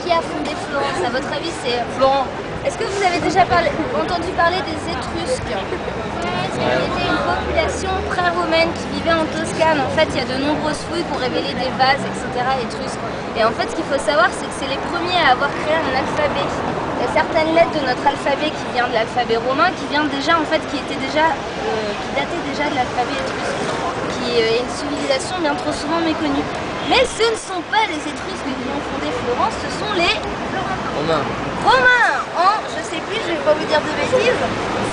Qui a fondé Florence? À votre avis, c'est Florent. Est-ce que vous avez déjà entendu parler des Étrusques? C'était une population pré-romaine qui vivait en Toscane. En fait, il y a de nombreuses fouilles pour révéler des vases, etc. étrusques. Et en fait, ce qu'il faut savoir, c'est que c'est les premiers à avoir créé un alphabet. Il y a certaines lettres de notre alphabet qui vient de l'alphabet romain, qui vient déjà, en fait, qui datait déjà de l'alphabet étrusque, qui est une civilisation bien trop souvent méconnue. Mais ce ne sont pas les Étrusques qui ont fondé Florence, ce sont les Romains en, je sais plus, je vais pas vous dire de bêtises,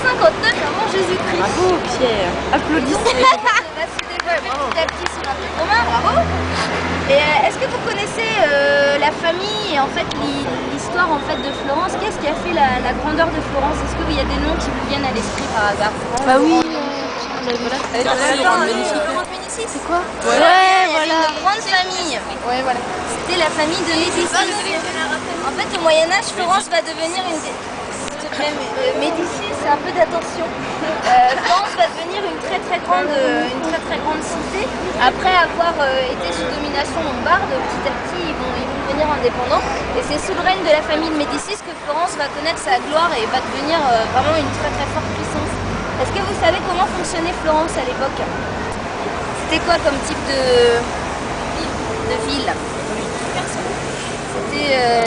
59 avant Jésus-Christ. Bravo Pierre, applaudissez. Va se développer petit à petit sur l'Empire romain, bravo. Et est-ce que vous connaissez la famille et en fait l'histoire en fait de Florence? Qu'est-ce qui a fait la grandeur de Florence? Est-ce qu'il y a des noms qui vous viennent à l'esprit par hasard? Bah oui. C'est quoi? Ouais, voilà. Une grande famille. Ouais, voilà. C'était la famille de Médicis. En fait, au Moyen-Âge, Florence va devenir une... Médicis, c'est un peu d'attention. Florence va devenir une très très grande cité. Après avoir été sous domination lombarde, petit à petit, ils vont devenir indépendants. Et c'est sous le règne de la famille de Médicis que Florence va connaître sa gloire et va devenir vraiment une très très forte puissance. Est-ce que vous savez comment fonctionnait Florence à l'époque? C'était quoi comme type de ville?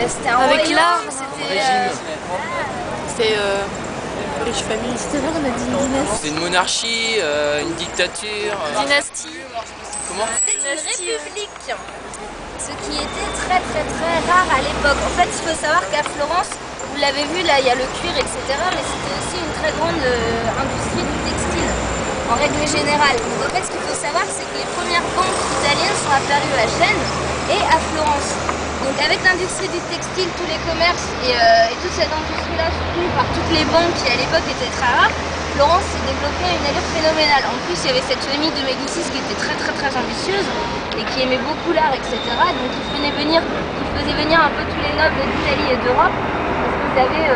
C'était un avec royaume, l'art, c'était c'est riche famille. C'est vrai, on a dit une dynastie. C'est une monarchie, une dictature. Dynastie. Comment? c'était une république. Ce qui était très très très rare à l'époque. En fait, il faut savoir qu'à Florence, vous l'avez vu, là il y a le cuir, etc. Mais c'était aussi une très grande industrie du textile, en règle générale. Donc en fait, ce qu'il faut savoir, c'est que les premières banques italiennes sont apparues à Gênes et à Florence. Donc avec l'industrie du textile, tous les commerces et toute cette industrie-là soutenue par toutes les banques qui à l'époque étaient très rares, Florence s'est développée à une allure phénoménale. En plus, il y avait cette famille de Médicis qui était très très très ambitieuse et qui aimait beaucoup l'art, etc. Donc ils faisaient venir un peu tous les nobles d'Italie et d'Europe parce que vous avez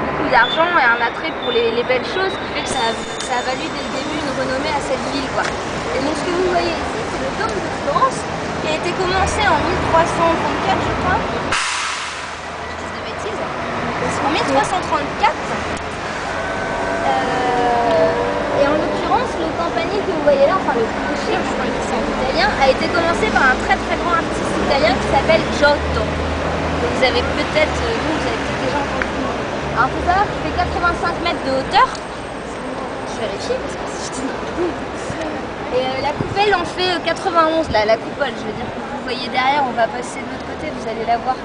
beaucoup d'argent et un attrait pour les belles choses, qui fait que ça a valu dès le début une renommée à cette ville, quoi. Et donc ce que vous voyez ici, c'est le dôme de Florence qui a été commencé en 1334, je crois. Je dis de bêtises. En 1334. Et en l'occurrence, le campanile que vous voyez là, enfin le clocher, je crois que c'est en italien, a été commencé par un très très grand artiste italien qui s'appelle Giotto. Vous avez peut-être, vous avez peut-être déjà entendu. Alors il faut savoir qu'il fait 85 mètres de hauteur. Je vérifie parce que si je dis non. Et la coupole en fait 91, là, la coupole, je veux dire que vous voyez derrière, on va passer de l'autre côté, vous allez la voir.